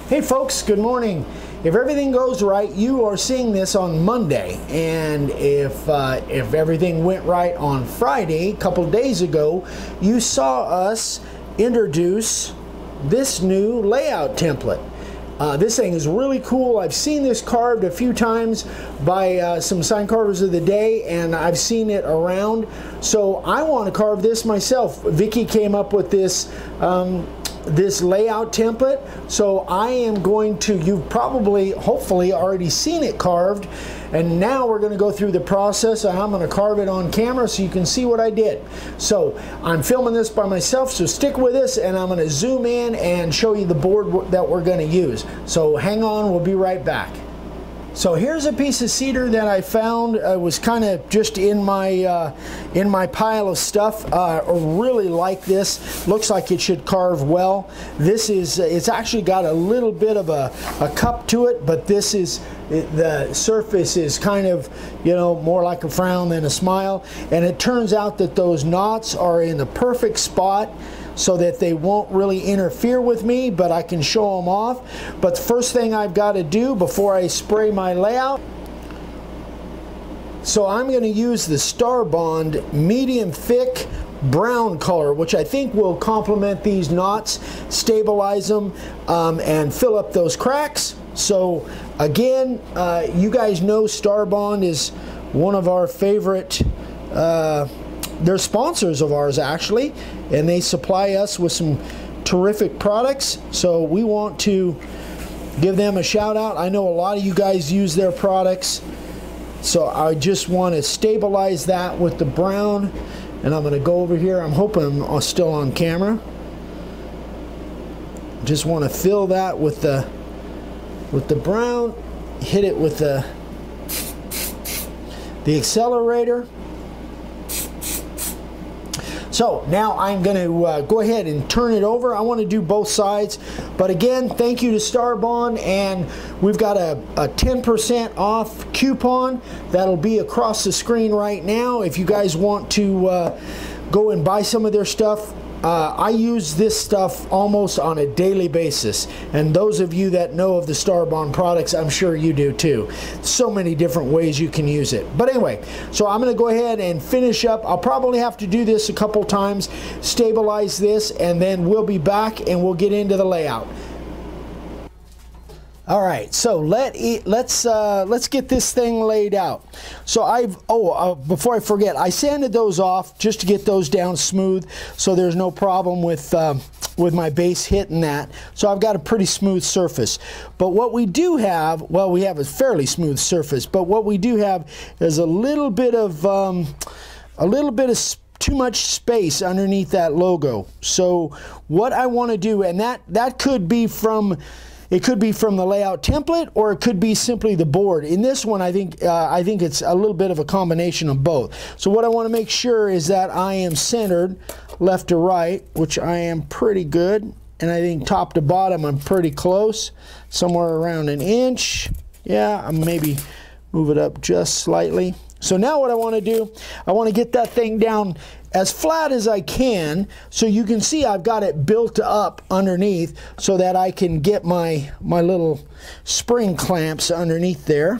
Hey folks, good morning. If everything goes right, you are seeing this on Monday, and if everything went right on Friday, a couple days ago, you saw us introduce this new layout template. This thing is really cool. I've seen this carved a few times by some sign carvers of the day, and I've seen it around. So I want to carve this myself. Vicky came up with this this layout template, so I am going to, you've probably, hopefully already seen it carved, and now we're going to go through the process, and I'm going to carve it on camera so you can see what I did. So I'm filming this by myself, so stick with us, and I'm going to zoom in and show you the board that we're going to use. So hang on, we'll be right back. So here's a piece of cedar that I found. It was kind of just in my pile of stuff. I really like this. Looks like it should carve well. This is, it's actually got a little bit of a cup to it, but this is, the surface is kind of, you know, more like a frown than a smile. And it turns out that those knots are in the perfect spot so that they won't really interfere with me, but I can show them off. But the first thing I've got to do before I spray my layout, so I'm going to use the Star Bond medium thick brown color, which I think will complement these knots, stabilize them, and fill up those cracks. So again, you guys know Star Bond is one of our favorite, they're sponsors of ours actually, and they supply us with some terrific products, so we want to give them a shout out. I know a lot of you guys use their products, so I just want to stabilize that with the brown, and I'm going to go over here. I'm hoping I'm still on camera. Just want to fill that with the brown, hit it with the accelerator. So now I'm going to go ahead and turn it over. I want to do both sides, but again, thank you to Star Bond, and we've got a 10% off coupon that'll be across the screen right now. If you guys want to go and buy some of their stuff, I use this stuff almost on a daily basis, and those of you that know of the Star Bond products, I'm sure you do too. So many different ways you can use it. But anyway, so I'm going to go ahead and finish up. I'll probably have to do this a couple times, stabilize this, and then we'll be back and we'll get into the layout. All right, so let's get this thing laid out. So before I forget, I sanded those off just to get those down smooth, so there's no problem with my base hitting that. So I've got a pretty smooth surface. But what we do have, well, we have a fairly smooth surface, but what we do have is a little bit of too much space underneath that logo. So what I want to do, and that could be from, it could be from the layout template, or it could be simply the board. In this one, I think it's a little bit of a combination of both. So what I want to make sure is that I am centered left to right, which I am pretty good, and I think top to bottom I'm pretty close, somewhere around an inch. Yeah, I'll maybe move it up just slightly. So now what I want to do, I want to get that thing down as flat as I can, so you can see I've got it built up underneath so that I can get my little spring clamps underneath there.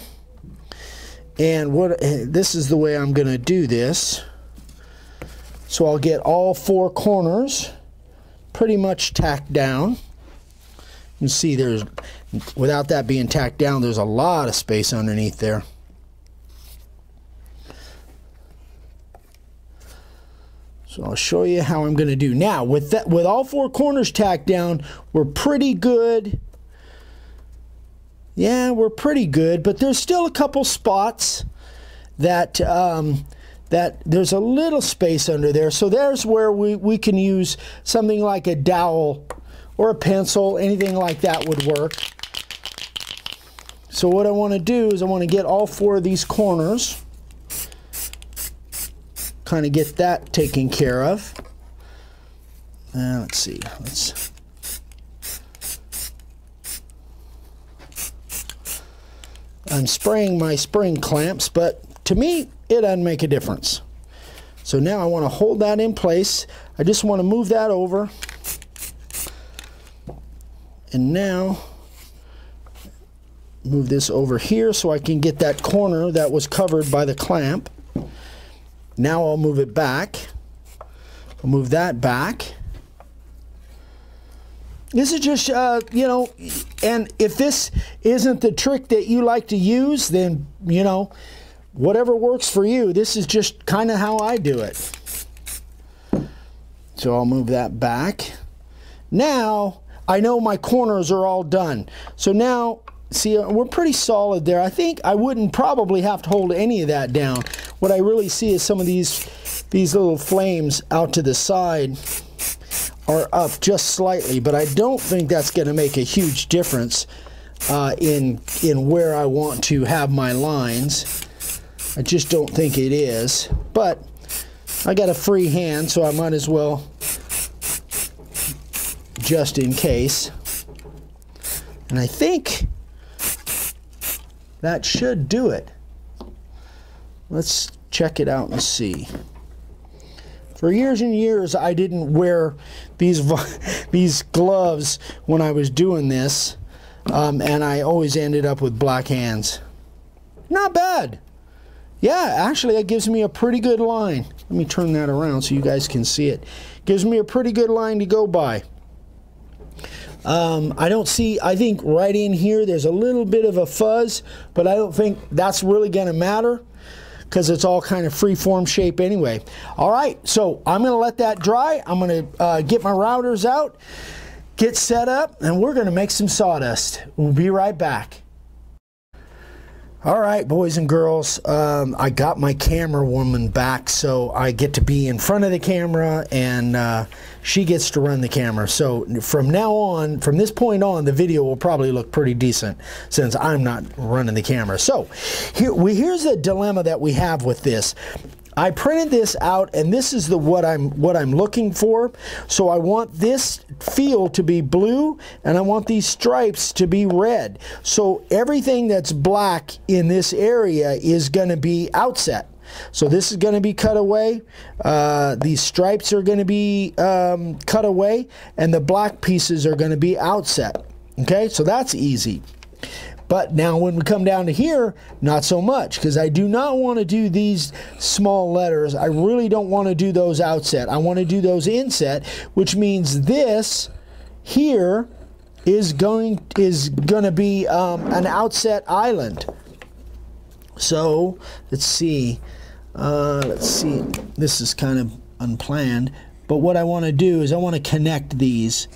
And this is the way I'm going to do this. So I'll get all four corners pretty much tacked down. You can see there's, without that being tacked down, there's a lot of space underneath there. So I'll show you how I'm going to do. Now, with all four corners tacked down, we're pretty good. Yeah, we're pretty good, but there's still a couple spots that there's a little space under there. So there's where we can use something like a dowel or a pencil, anything like that would work. So what I want to do is I want to get all four of these corners, kind of get that taken care of. Let's see. I'm spraying my spring clamps, but to me, it doesn't make a difference. So now I want to hold that in place. I just want to move that over. And now move this over here so I can get that corner that was covered by the clamp. Now I'll move it back. I'll move that back. This is just, you know, and if this isn't the trick that you like to use, then, you know, whatever works for you. This is just kind of how I do it. So I'll move that back. Now, I know my corners are all done. So now, see, we're pretty solid there. I think I wouldn't probably have to hold any of that down. What I really see is some of these little flames out to the side are up just slightly, but I don't think that's going to make a huge difference in where I want to have my lines. I just don't think it is, but I got a free hand, so I might as well, just in case. And I think that should do it. Let's check it out and see. For years and years, I didn't wear these gloves when I was doing this, and I always ended up with black hands. Not bad. Yeah, actually, that gives me a pretty good line. Let me turn that around so you guys can see it. Gives me a pretty good line to go by. I think right in here there's a little bit of a fuzz, but I don't think that's really going to matter, because it's all kind of free-form shape anyway. All right, so I'm going to let that dry. I'm going to get my routers out, get set up, and we're going to make some sawdust. We'll be right back. All right, boys and girls, I got my camera woman back, so I get to be in front of the camera, and she gets to run the camera. So from now on, from this point on, the video will probably look pretty decent since I'm not running the camera. So here's the dilemma that we have with this. I printed this out, and this is what I'm looking for. So I want this field to be blue, and I want these stripes to be red. So everything that's black in this area is going to be outset. So this is going to be cut away. These stripes are going to be cut away, and the black pieces are going to be outset. Okay, so that's easy. But now when we come down to here, not so much, because I do not want to do these small letters. I really don't want to do those outset. I want to do those inset, which means this here is going to be an outset island. So let's see. This is kind of unplanned, but what I want to do is I want to connect these.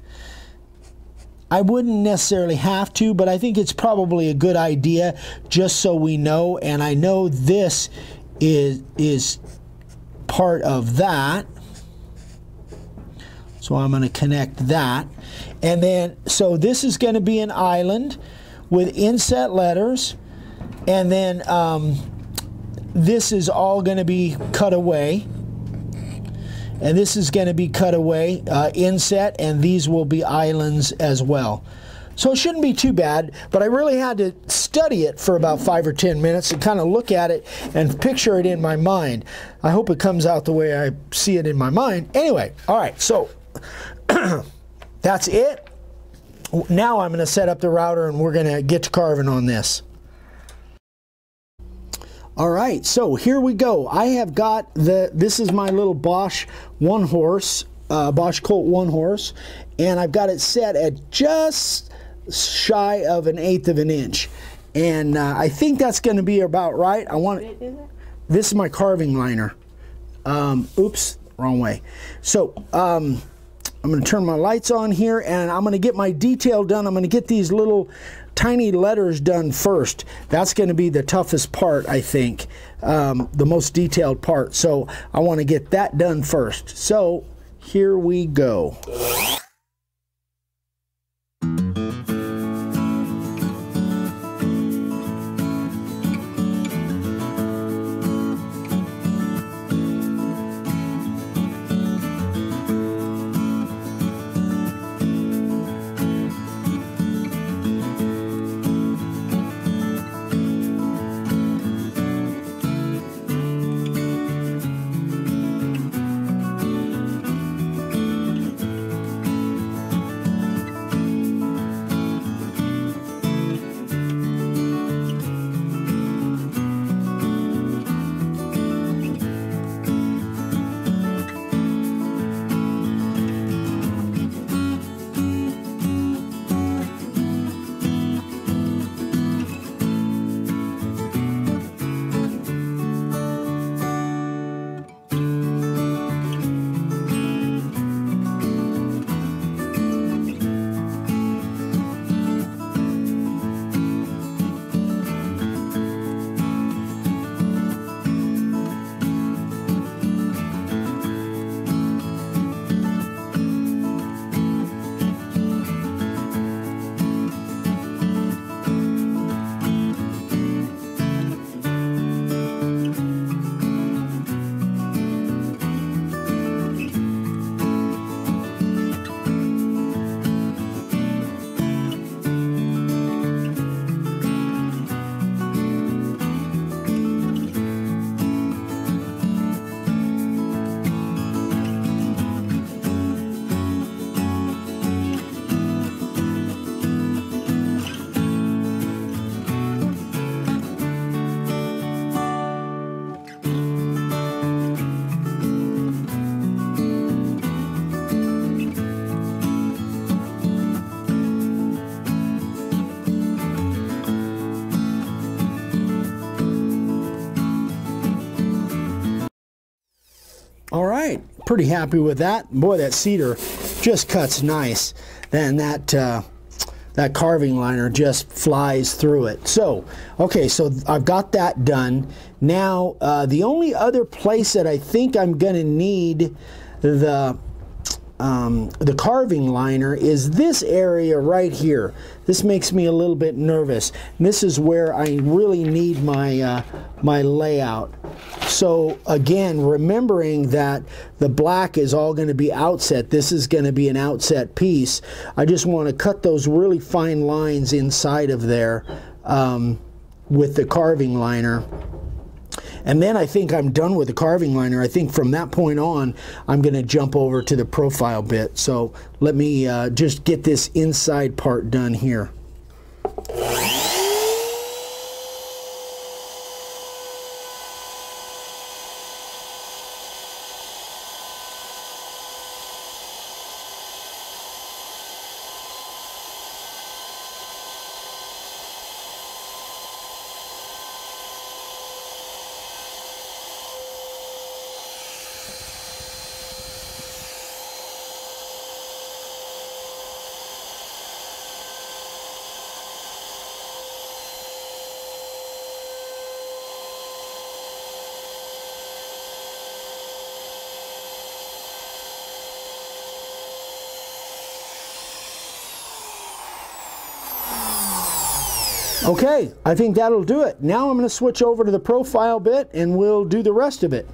I wouldn't necessarily have to, but I think it's probably a good idea just so we know, and I know this is part of that. So I'm going to connect that. And then, so this is going to be an island with inset letters, and then this is all going to be cut away. And this is going to be cut away, inset, and these will be islands as well. So it shouldn't be too bad, but I really had to study it for about 5 or 10 minutes and kind of look at it and picture it in my mind. I hope it comes out the way I see it in my mind. Anyway, all right, so that's it. Now I'm going to set up the router, and we're going to get to carving on this. All right, so here we go. I have got this is my little Bosch one horse, Bosch Colt one horse, and I've got it set at just shy of 1/8 of an inch. And I think that's going to be about right. This is my carving liner. Oops, wrong way. So I'm going to turn my lights on here, and I'm going to get my detail done. I'm going to get these little tiny letters done first. That's going to be the toughest part, I think, the most detailed part. So I want to get that done first. So here we go. All right, pretty happy with that. Boy, that cedar just cuts nice. Then that carving liner just flies through it. So, okay, so I've got that done. Now, the only other place that I think I'm going to need the carving liner is this area right here. This makes me a little bit nervous. And this is where I really need my my layout. So again, remembering that the black is all going to be outset. This is going to be an outset piece. I just want to cut those really fine lines inside of there with the carving liner. And then I think I'm done with the carving liner. I think from that point on, I'm going to jump over to the profile bit. So let me just get this inside part done here. Okay, I think that'll do it. Now I'm going to switch over to the profile bit and we'll do the rest of it.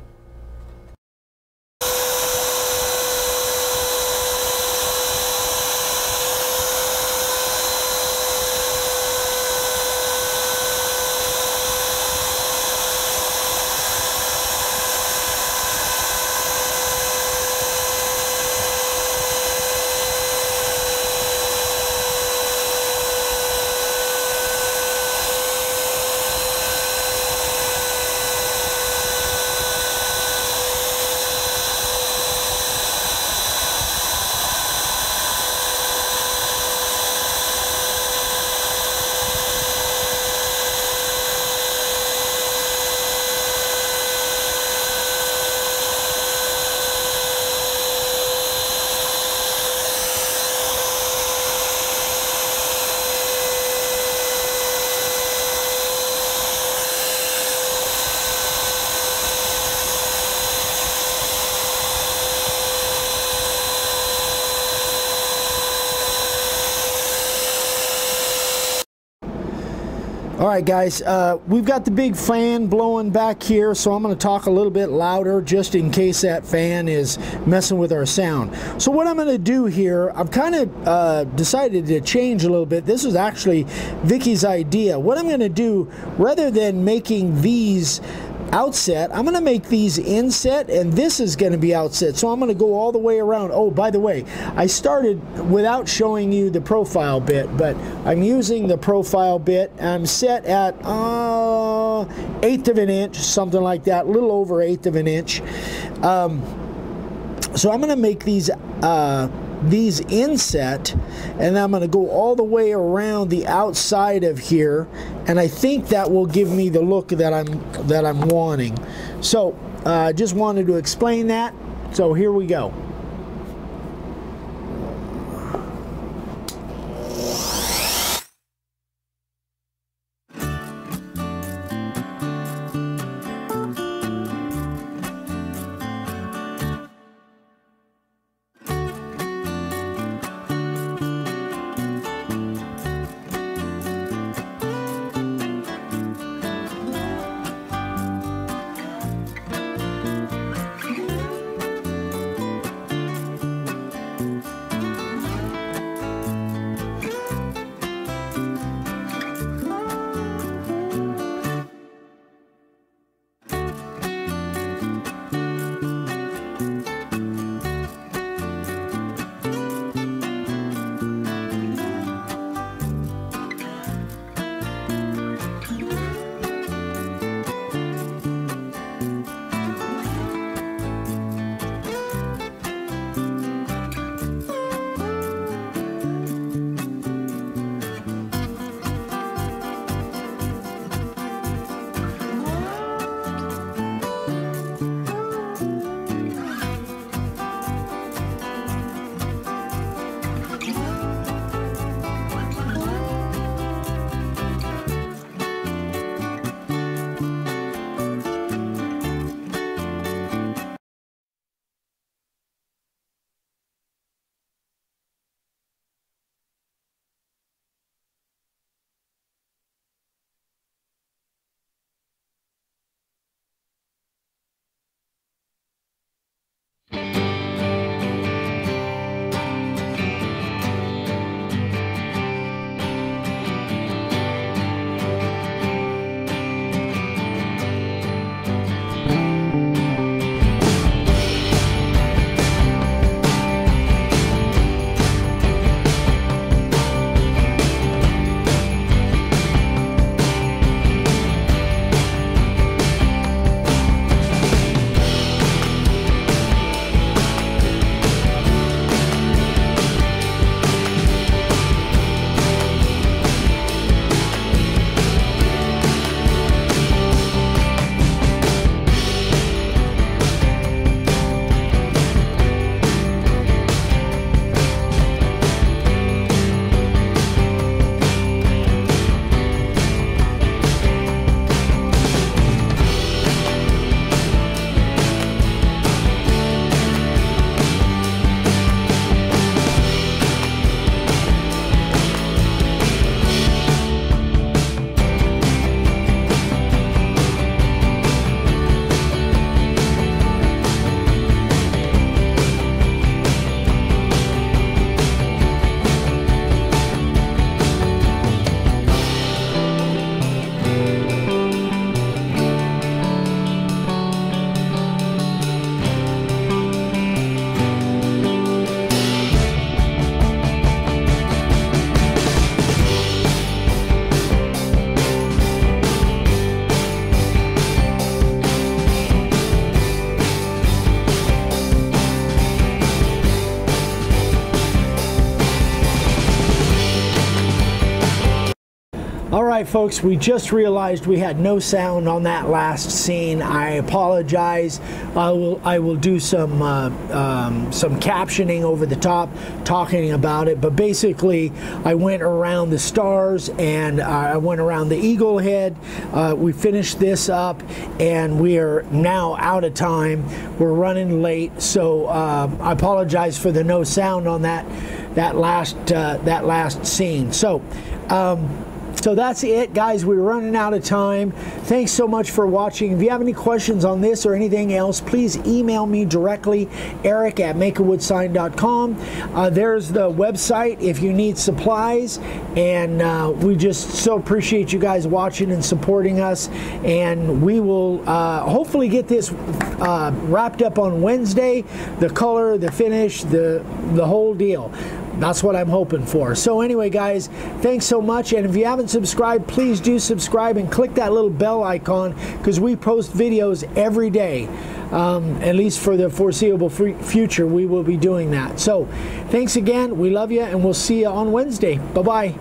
All right, guys, we've got the big fan blowing back here, so I'm going to talk a little bit louder just in case that fan is messing with our sound. So what I'm going to do here, I've kind of decided to change a little bit. This was actually Vicky's idea. What I'm going to do, rather than making these outset, I'm going to make these inset, and this is going to be outset. So I'm going to go all the way around. Oh, by the way, I started without showing you the profile bit, but I'm using the profile bit. I'm set at 1/8 of an inch, something like that, a little over 1/8 of an inch. So I'm going to make these inset, and I'm going to go all the way around the outside of here, and I think that will give me the look that I'm wanting. So I just wanted to explain that. So here we go. All right, folks, we just realized we had no sound on that last scene. I apologize. I will do some captioning over the top, talking about it. But basically, I went around the stars and I went around the eagle head. We finished this up, and we are now out of time. We're running late, so I apologize for the no sound on that last scene. So that's it, guys. We're running out of time. Thanks so much for watching. If you have any questions on this or anything else, please email me directly, eric@makeawoodsign.com. There's the website if you need supplies. And we just so appreciate you guys watching and supporting us. And we will hopefully get this wrapped up on Wednesday. The color, the finish, the whole deal. That's what I'm hoping for. So anyway, guys, thanks so much. And if you haven't subscribed, please do subscribe and click that little bell icon, because we post videos every day. At least for the foreseeable future, we will be doing that. So thanks again. We love you, and we'll see you on Wednesday. Bye-bye.